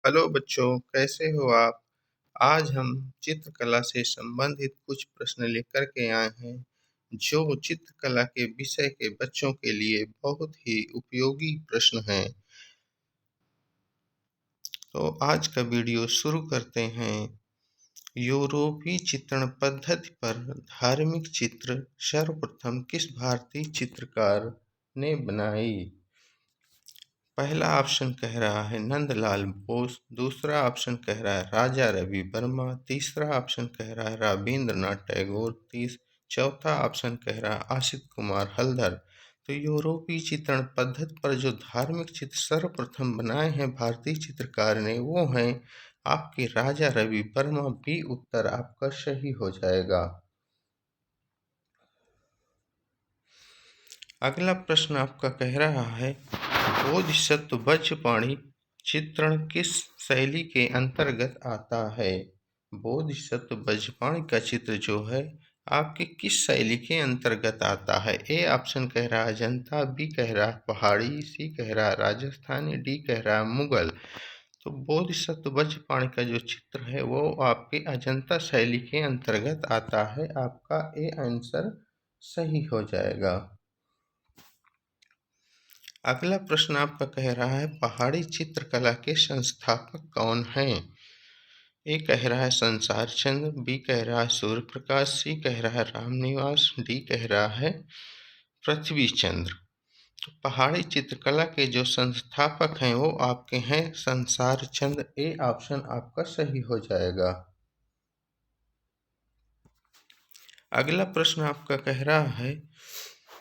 Hello बच्चों, कैसे हो आप? आज हम चित्रकला से संबंधित कुछ प्रश्न लेकर के आए हैं, जो चित्रकला के विषय के बच्चों के लिए बहुत ही उपयोगी प्रश्न हैं। तो आज का वीडियो शुरू करते हैं। यूरोपीय चित्रण पद्धति पर धार्मिक चित्र सर्वप्रथम किस भारतीय चित्रकार ने बनाई? पहला ऑप्शन कह रहा है नंदलाल बोस, दूसरा ऑप्शन कह रहा है राजा रवि वर्मा, तीसरा ऑप्शन कह रहा है रविंद्रनाथ टैगोर, चौथा ऑप्शन कह रहा है आशित कुमार हल्दर। तो यूरोपीय चित्रण पद्धति पर जो धार्मिक चित्र सर्वप्रथम बनाए हैं भारतीय चित्रकार ने, वो हैं आपके राजा रवि वर्मा। बी उत्तर आपका सही हो जाएगा। अगला प्रश्न आपका कह रहा है बोधिसत्व वज्रपाणि चित्रण किस शैली के अंतर्गत आता है? बोधिसत्व वज्रपाणि का चित्र जो है आपके किस शैली के अंतर्गत आता है? ए ऑप्शन कह रहा है अजंता, बी कह रहा है पहाड़ी, सी कह रहा है राजस्थानी, डी कह रहा है मुगल। तो बोधिसत्व वज्रपाणि का जो चित्र है वो आपके अजंता शैली के अंतर्गत आता है। आपका ए आंसर सही हो जाएगा। अगला प्रश्न आपका कह रहा है पहाड़ी चित्रकला के संस्थापक कौन हैं? ए कह रहा है संसार चंद्र, बी कह रहा है सूर्य प्रकाश, सी कह रहा है रामनिवास, डी कह रहा है पृथ्वी चंद्र। तो पहाड़ी चित्रकला के जो संस्थापक हैं वो आपके हैं संसार चंद्र। ए ऑप्शन आपका सही हो जाएगा। अगला प्रश्न आपका कह रहा है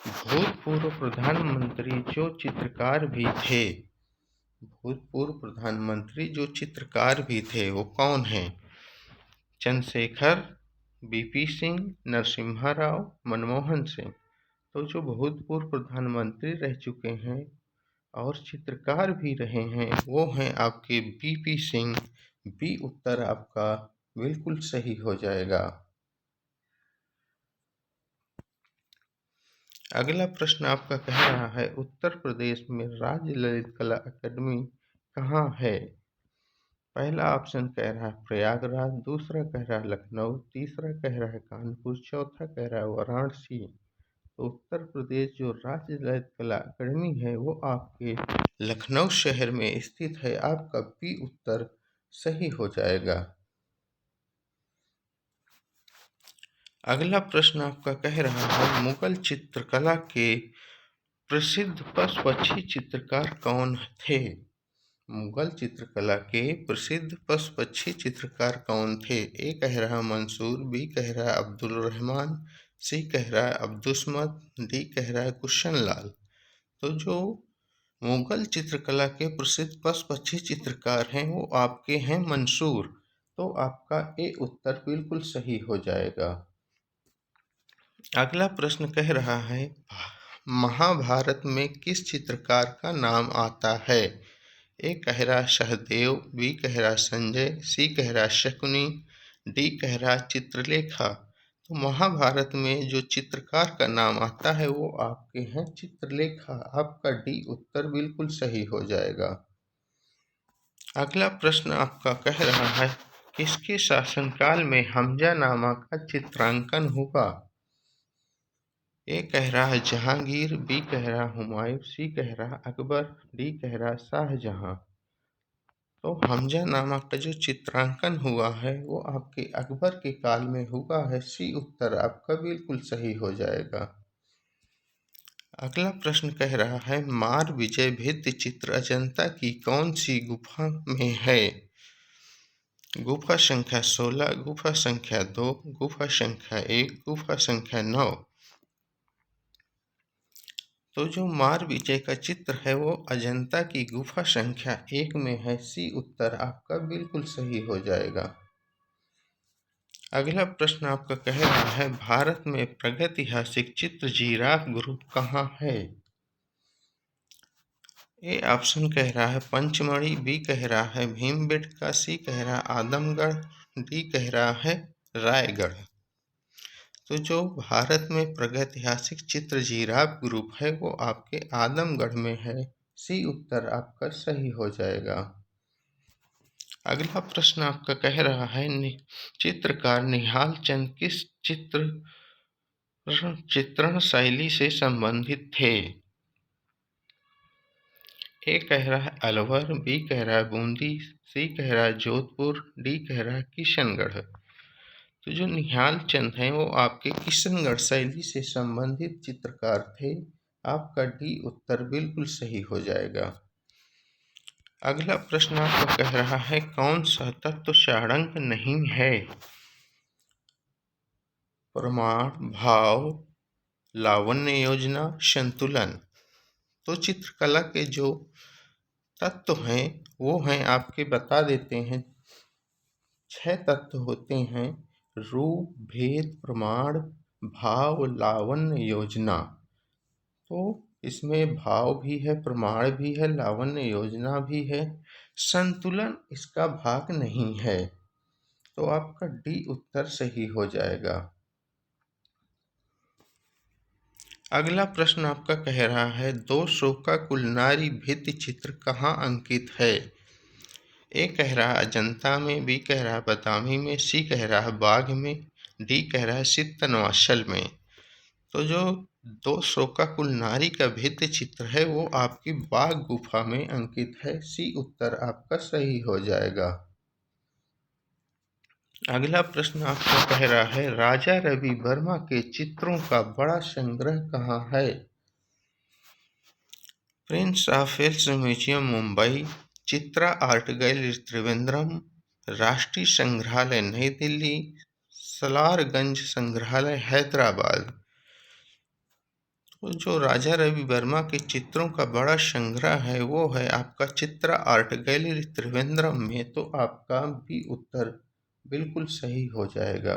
भूतपूर्व प्रधानमंत्री जो चित्रकार भी थे, भूतपूर्व प्रधानमंत्री जो चित्रकार भी थे वो कौन हैं? चंद्रशेखर, बीपी सिंह, नरसिम्हा राव, मनमोहन सिंह। तो जो भूतपूर्व प्रधानमंत्री रह चुके हैं और चित्रकार भी रहे हैं वो हैं आपके बीपी सिंह। बी उत्तर आपका बिल्कुल सही हो जाएगा। अगला प्रश्न आपका कह रहा है उत्तर प्रदेश में राज्य ललित कला अकादमी कहाँ है? पहला ऑप्शन कह रहा है प्रयागराज, दूसरा कह रहा है लखनऊ, तीसरा कह रहा है कानपुर, चौथा कह रहा है वाराणसी। तो उत्तर प्रदेश जो राज्य ललित कला अकादमी है वो आपके लखनऊ शहर में स्थित है। आपका बी उत्तर सही हो जाएगा। अगला प्रश्न आपका कह रहा है मुगल चित्रकला के प्रसिद्ध पशु पक्षी चित्रकार कौन थे? मुगल चित्रकला के प्रसिद्ध पशु पक्षी चित्रकार कौन थे? ए कह रहा मंसूर, बी कह रहा है अब्दुल रहमान, सी कह रहा है अब्दुस्मत, डी कह रहा है कुशन लाल। तो जो मुगल चित्रकला के प्रसिद्ध पशु पक्षी चित्रकार हैं वो आपके हैं मंसूर। तो आपका ए उत्तर बिल्कुल सही हो जाएगा। अगला प्रश्न कह रहा है महाभारत में किस चित्रकार का नाम आता है? ए कह रहा सहदेव, बी कह रहा संजय, सी कह रहा शकुनी, डी कह रहा चित्रलेखा। तो महाभारत में जो चित्रकार का नाम आता है वो आपके हैं चित्रलेखा। आपका डी उत्तर बिल्कुल सही हो जाएगा। अगला प्रश्न आपका कह रहा है किसके शासनकाल में हमजानामा का चित्रांकन हुआ? ए कह रहा है जहांगीर, बी कह रहा हुमायूं, सी कह रहा अकबर, डी कह रहा शाहजहां। तो हमजानामा का जो चित्रांकन हुआ है वो आपके अकबर के काल में हुआ है। सी उत्तर आपका बिल्कुल सही हो जाएगा। अगला प्रश्न कह रहा है मार विजय भित्ति चित्र अजंता की कौन सी गुफा में है? गुफा संख्या 16, गुफा संख्या 2, गुफा संख्या 1, गुफा संख्या 9। तो जो मार विजय का चित्र है वो अजंता की गुफा संख्या 1 में है। सी उत्तर आपका बिल्कुल सही हो जाएगा। अगला प्रश्न आपका कह रहा है भारत में प्रागैतिहासिक चित्र जिराफ ग्रुप कहाँ है? ए ऑप्शन कह रहा है पंचमढ़ी, बी कह रहा है भीमबेटका, सी कह रहा है आदमगढ़, डी कह रहा है रायगढ़। तो जो भारत में प्रागैतिहासिक चित्र जिराफ ग्रुप है वो आपके आदमगढ़ में है। सी उत्तर आपका सही हो जाएगा। अगला प्रश्न आपका कह रहा है चित्रकार निहाल चंद किस चित्रण शैली से संबंधित थे? ए कह रहा है अलवर, बी कह रहा है बूंदी, सी कह रहा है जोधपुर, डी कह रहा है किशनगढ़। तो जो निहाल चंद हैं वो आपके किशनगढ़ शैली से संबंधित चित्रकार थे। आपका डी उत्तर बिल्कुल सही हो जाएगा। अगला प्रश्न आपका कह रहा है कौन सा तत्व षडांक नहीं है? प्रमाण, भाव, लावण्य योजना, संतुलन। तो चित्रकला के जो तत्व हैं वो हैं आपके बता देते हैं। 6 तत्व होते हैं: रूप, भेद, प्रमाण, भाव, लावण्य, योजना। तो इसमें भाव भी है, प्रमाण भी है, लावण्य योजना भी है, संतुलन इसका भाग नहीं है। तो आपका डी उत्तर सही हो जाएगा। अगला प्रश्न आपका कह रहा है 200 का कुलनारी भित्ति चित्र कहाँ अंकित है? ए कह रहा है अजंता में, बी कह रहा है बदामी में, सी कह रहा है बाघ में, डी कह रहा है सित्तनवासल में। तो जो 200 का कुलनारी का भित्ति चित्र है वो आपकी बाघ गुफा में अंकित है। सी उत्तर आपका सही हो जाएगा। अगला प्रश्न आपका कह रहा है राजा रवि वर्मा के चित्रों का बड़ा संग्रह कहाँ है? Prince of Wales museum Mumbai, Chitra art gallery Trivandrum, राष्ट्रीय संग्रहालय नई दिल्ली, सलारगंज संग्रहालय हैदराबाद। तो जो राजा रवि वर्मा के चित्रों का बड़ा संग्रह है वो है आपका चित्रा आर्ट गैलरी त्रिवेंद्रम में। तो आपका भी उत्तर बिल्कुल सही हो जाएगा।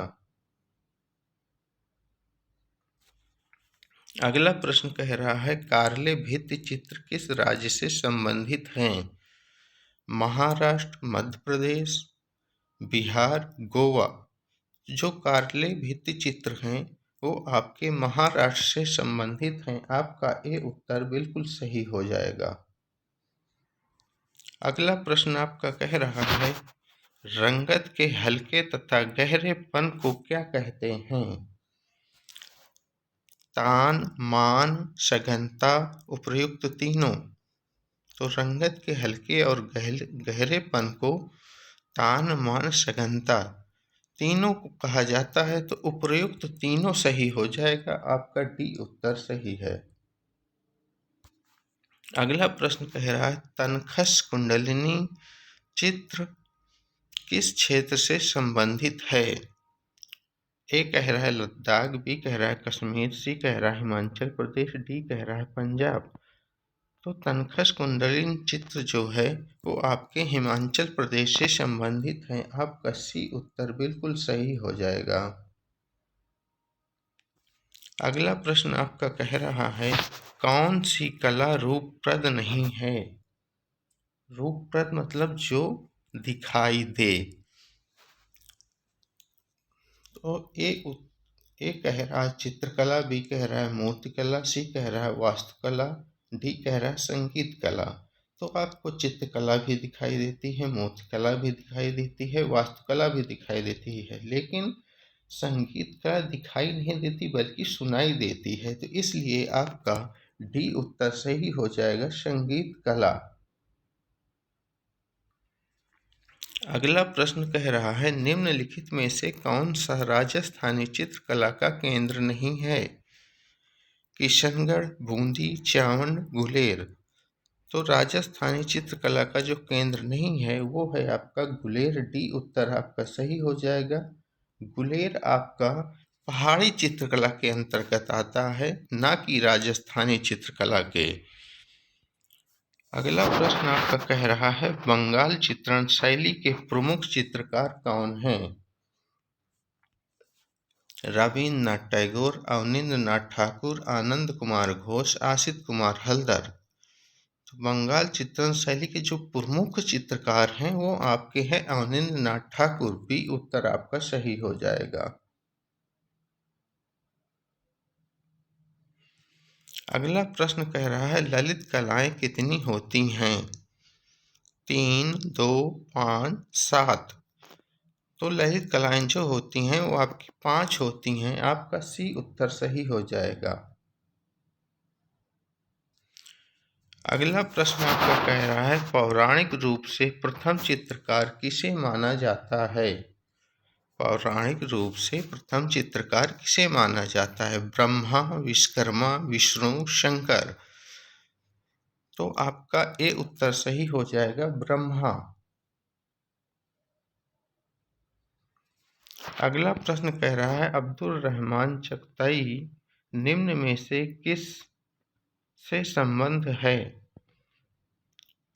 अगला प्रश्न कह रहा है कार्ले भित्ति चित्र किस राज्य से संबंधित हैं? महाराष्ट्र, मध्य प्रदेश, बिहार, गोवा। जो कार्ले भित्ति चित्र हैं वो आपके महाराष्ट्र से संबंधित हैं। आपका ए उत्तर बिल्कुल सही हो जाएगा। अगला प्रश्न आपका कह रहा है रंगत के हल्के तथा गहरेपन को क्या कहते हैं? तान, मान, सघनता, उपर्युक्त तीनों। तो रंगत के हल्के और गहरेपन को तान, मान, सघनता तीनों को कहा जाता है। तो उपर्युक्त तीनों सही हो जाएगा। आपका डी उत्तर सही है। अगला प्रश्न कह रहा है तनखस कुंडलिनी चित्र किस क्षेत्र से संबंधित है? ए कह रहा है लद्दाख, बी कह रहा है कश्मीर, सी कह रहा है हिमाचल प्रदेश, डी कह रहा है पंजाब। तो तनखस कुंडलिनी चित्र जो है वो आपके हिमाचल प्रदेश से संबंधित है। आपका सी उत्तर बिल्कुल सही हो जाएगा। अगला प्रश्न आपका कह रहा है कौन सी कला रूपप्रद नहीं है? रूपप्रद मतलब जो दिखाई दे। तो ए कह रहा है चित्रकला, बी कह रहा है मूर्तिकला, सी कह रहा है वास्तुकला, डी कह रहा है संगीत कला। तो आपको चित्रकला भी दिखाई देती है, मूर्तिकला भी दिखाई देती है, वास्तुकला भी दिखाई देती है, लेकिन संगीत कला दिखाई नहीं देती बल्कि सुनाई देती है। तो इसलिए आपका डी उत्तर सही हो जाएगा, संगीत कला। अगला प्रश्न कह रहा है निम्नलिखित में से कौन सा राजस्थानी चित्रकला का केंद्र नहीं है? किशनगढ़, बूंदी, चावंड, गुलेर। तो राजस्थानी चित्रकला का जो केंद्र नहीं है वो है आपका गुलेर। डी उत्तर आपका सही हो जाएगा। गुलेर आपका पहाड़ी चित्रकला के अंतर्गत आता है, ना कि राजस्थानी चित्रकला के। अगला प्रश्न आपका कह रहा है बंगाल चित्रण शैली के प्रमुख चित्रकार कौन हैं? रविन्द्रनाथ टैगोर, अवनींद्रनाथ ठाकुर, आनंद कुमार घोष, आशित कुमार हल्दर। तो बंगाल चित्रण शैली के जो प्रमुख चित्रकार हैं वो आपके हैं अवनींद्रनाथ ठाकुर। बी उत्तर आपका सही हो जाएगा। अगला प्रश्न कह रहा है ललित कलाएं कितनी होती हैं? 3, 2, 5, 7। तो ललित कलाएं जो होती हैं वो आपकी 5 होती हैं। आपका सी उत्तर सही हो जाएगा। अगला प्रश्न आपका कह रहा है पौराणिक रूप से प्रथम चित्रकार किसे माना जाता है? पौराणिक रूप से प्रथम चित्रकार किसे माना जाता है? ब्रह्मा, विश्वकर्मा, विष्णु, शंकर। तो आपका ए उत्तर सही हो जाएगा, ब्रह्मा। अगला प्रश्न कह रहा है अब्दुल रहमान चगताई निम्न में से किस से संबंध है?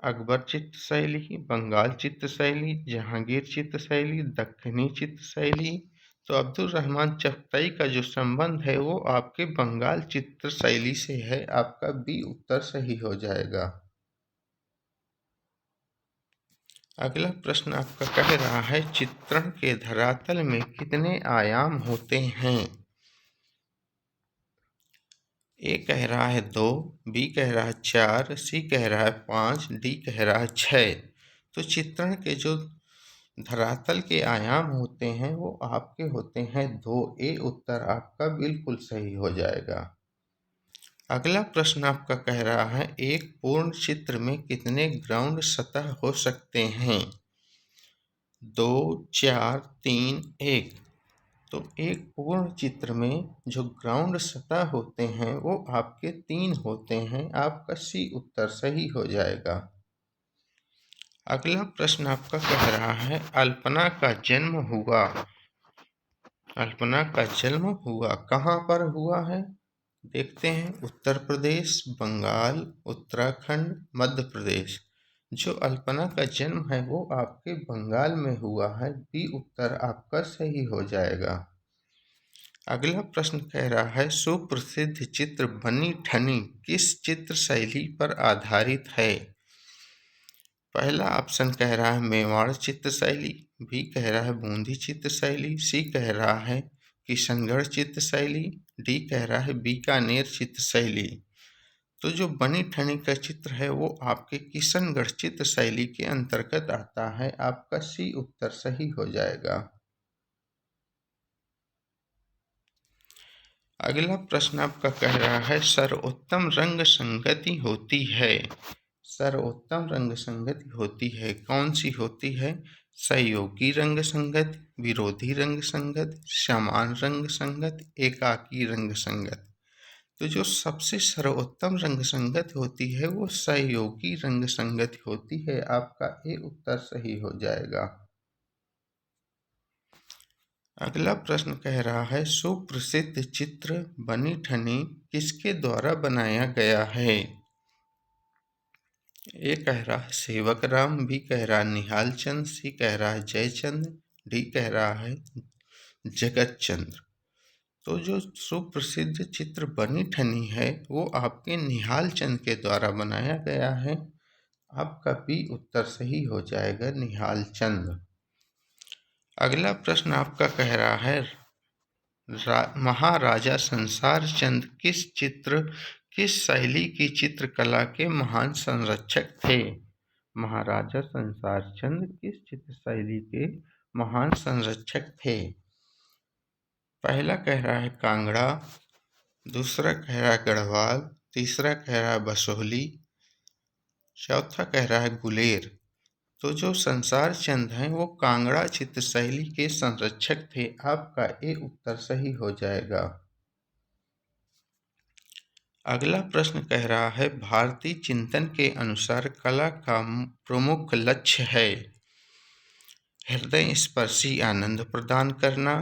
अकबर चित्र शैली, बंगाल चित्र शैली, जहांगीर चित्र शैली, दक्खनी चित्र शैली। तो अब्दुल रहमान चगताई का जो संबंध है वो आपके बंगाल चित्र शैली से है। आपका बी उत्तर सही हो जाएगा। अगला प्रश्न आपका कह रहा है चित्रण के धरातल में कितने आयाम होते हैं? ए कह रहा है 2, बी कह रहा है 4, सी कह रहा है 5, डी कह रहा है 6। तो चित्रण के जो धरातल के आयाम होते हैं वो आपके होते हैं 2। ए उत्तर आपका बिल्कुल सही हो जाएगा। अगला प्रश्न आपका कह रहा है एक पूर्ण चित्र में कितने ग्राउंड सतह हो सकते हैं? 2, 4, 3, 1। तो एक पूर्ण चित्र में जो ग्राउंड सतह होते हैं वो आपके 3 होते हैं। आपका सी उत्तर सही हो जाएगा। अगला प्रश्न आपका कह रहा है अल्पना का जन्म हुआ। अल्पना का जन्म हुआ कहाँ पर हुआ है? देखते हैं उत्तर प्रदेश, बंगाल, उत्तराखंड, मध्य प्रदेश। जो अल्पना का जन्म है वो आपके बंगाल में हुआ है। बी उत्तर आपका सही हो जाएगा। अगला प्रश्न कह रहा है सुप्रसिद्ध चित्र बनी ठनी किस चित्र शैली पर आधारित है? पहला ऑप्शन कह रहा है मेवाड़ चित्र शैली, बी कह रहा है बूंदी चित्र शैली, सी कह रहा है किशनगढ़ चित्र शैली, डी कह रहा है बीकानेर चित्र शैली। तो जो बनी ठनी का चित्र है वो आपके किशनगढ़ चित्र शैली के अंतर्गत आता है। आपका सी उत्तर सही हो जाएगा। अगला प्रश्न आपका कह रहा है सर्वोत्तम रंग संगति होती है। सर्वोत्तम रंग संगति होती है कौन सी होती है? सहयोगी रंग संगत, विरोधी रंग संगत, समान रंग संगत, एकाकी रंग संगत। तो जो सबसे सर्वोत्तम रंग संगत होती है वो सहयोगी रंग संगति होती है। आपका ए उत्तर सही हो जाएगा। अगला प्रश्न कह रहा है सुप्रसिद्ध चित्र बनी ठनी किसके द्वारा बनाया गया है? ए कह रहा है सेवक राम, बी कह रहा है निहाल चंद, सी कह रहा है जयचंद, डी कह रहा है जगत चंद्र। तो जो सुप्रसिद्ध चित्र बनी ठनी है वो आपके निहाल चंद के द्वारा बनाया गया है। आपका बी उत्तर सही हो जाएगा, निहाल चंद। अगला प्रश्न आपका कह रहा है महाराजा संसार चंद किस शैली की चित्रकला के महान संरक्षक थे? महाराजा संसार चंद किस चित्र शैली के महान संरक्षक थे? पहला कह रहा है कांगड़ा, दूसरा कह रहा है गढ़वाल, तीसरा कह रहा है बसोहली, चौथा कह रहा है गुलेर। तो जो संसार चंद हैं वो कांगड़ा चित्र शैली के संरक्षक थे। आपका ए उत्तर सही हो जाएगा। अगला प्रश्न कह रहा है भारतीय चिंतन के अनुसार कला का प्रमुख लक्ष्य है हृदय स्पर्शी आनंद प्रदान करना,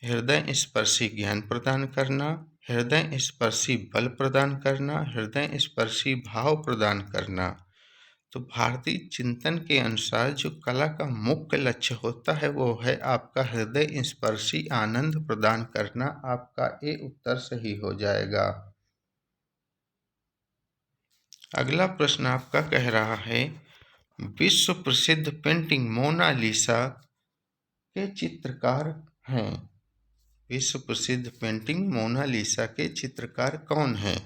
हृदय स्पर्शी ज्ञान प्रदान करना, हृदय स्पर्शी बल प्रदान करना, हृदय स्पर्शी भाव प्रदान करना। तो भारतीय चिंतन के अनुसार जो कला का मुख्य लक्ष्य होता है वो है आपका हृदय स्पर्शी आनंद प्रदान करना। आपका ए उत्तर सही हो जाएगा। अगला प्रश्न आपका कह रहा है विश्व प्रसिद्ध पेंटिंग मोनालिसा के चित्रकार हैं। विश्व प्रसिद्ध पेंटिंग मोनालिसा के चित्रकार कौन हैं?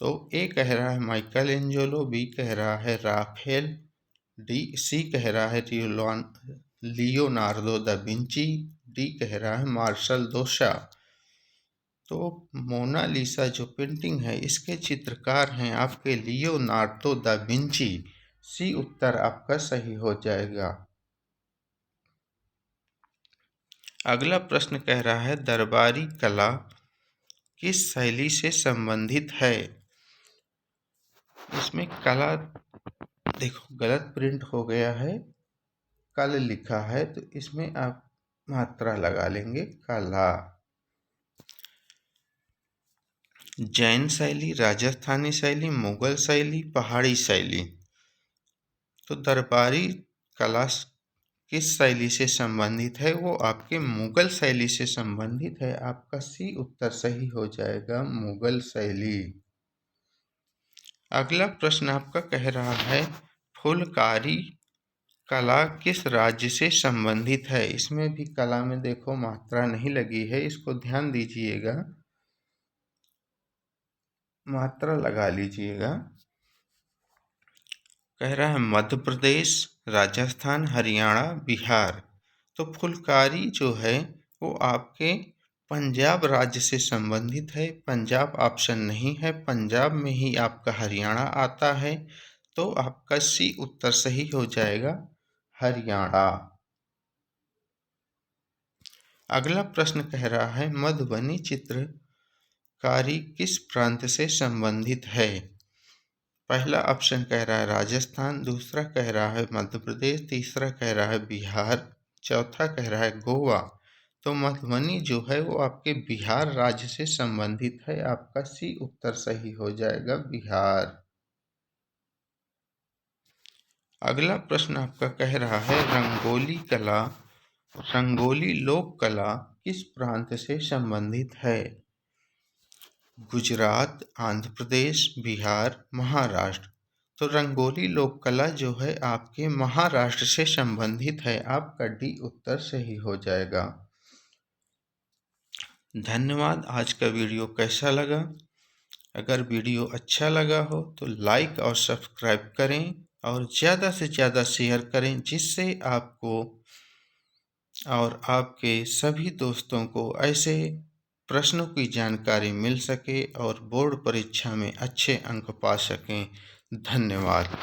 तो ए कह रहा है माइकल एंजेलो, बी कह रहा है राफेल, सी कह रहा है लियोनार्डो दा विंची, डी कह रहा है मार्शल दोसा। तो मोनालिसा जो पेंटिंग है इसके चित्रकार हैं आपके लियोनार्डो दा विंची। सी उत्तर आपका सही हो जाएगा। अगला प्रश्न कह रहा है दरबारी कला किस शैली से संबंधित है। इसमें कला देखो गलत प्रिंट हो गया है, कल लिखा है, तो इसमें आप मात्रा लगा लेंगे कला। जैन शैली, राजस्थानी शैली, मुगल शैली, पहाड़ी शैली। तो दरबारी कला किस शैली से संबंधित है, वो आपके मुगल शैली से संबंधित है। आपका सी उत्तर सही हो जाएगा, मुगल शैली। अगला प्रश्न आपका कह रहा है फुलकारी कला किस राज्य से संबंधित है। इसमें भी कला में देखो मात्रा नहीं लगी है, इसको ध्यान दीजिएगा, मात्रा लगा लीजिएगा। कह रहा है मध्य प्रदेश, राजस्थान, हरियाणा, बिहार। तो फुलकारी जो है वो आपके पंजाब राज्य से संबंधित है। पंजाब ऑप्शन नहीं है, पंजाब में ही आपका हरियाणा आता है। तो आपका सी उत्तर सही हो जाएगा, हरियाणा। अगला प्रश्न कह रहा है मधुबनी चित्रकारी किस प्रांत से संबंधित है। पहला ऑप्शन कह रहा है राजस्थान, दूसरा कह रहा है मध्य प्रदेश, तीसरा कह रहा है बिहार, चौथा कह रहा है गोवा। तो मधुबनी जो है वो आपके बिहार राज्य से संबंधित है। आपका सी उत्तर सही हो जाएगा, बिहार। अगला प्रश्न आपका कह रहा है रंगोली लोक कला किस प्रांत से संबंधित है। गुजरात, आंध्र प्रदेश, बिहार, महाराष्ट्र। तो रंगोली लोक कला जो है आपके महाराष्ट्र से संबंधित है। आपका डी उत्तर सही हो जाएगा। धन्यवाद। आज का वीडियो कैसा लगा? अगर वीडियो अच्छा लगा हो तो लाइक और सब्सक्राइब करें और ज़्यादा से ज़्यादा शेयर करें, जिससे आपको और आपके सभी दोस्तों को ऐसे प्रश्नों की जानकारी मिल सके और बोर्ड परीक्षा में अच्छे अंक पा सकें। धन्यवाद।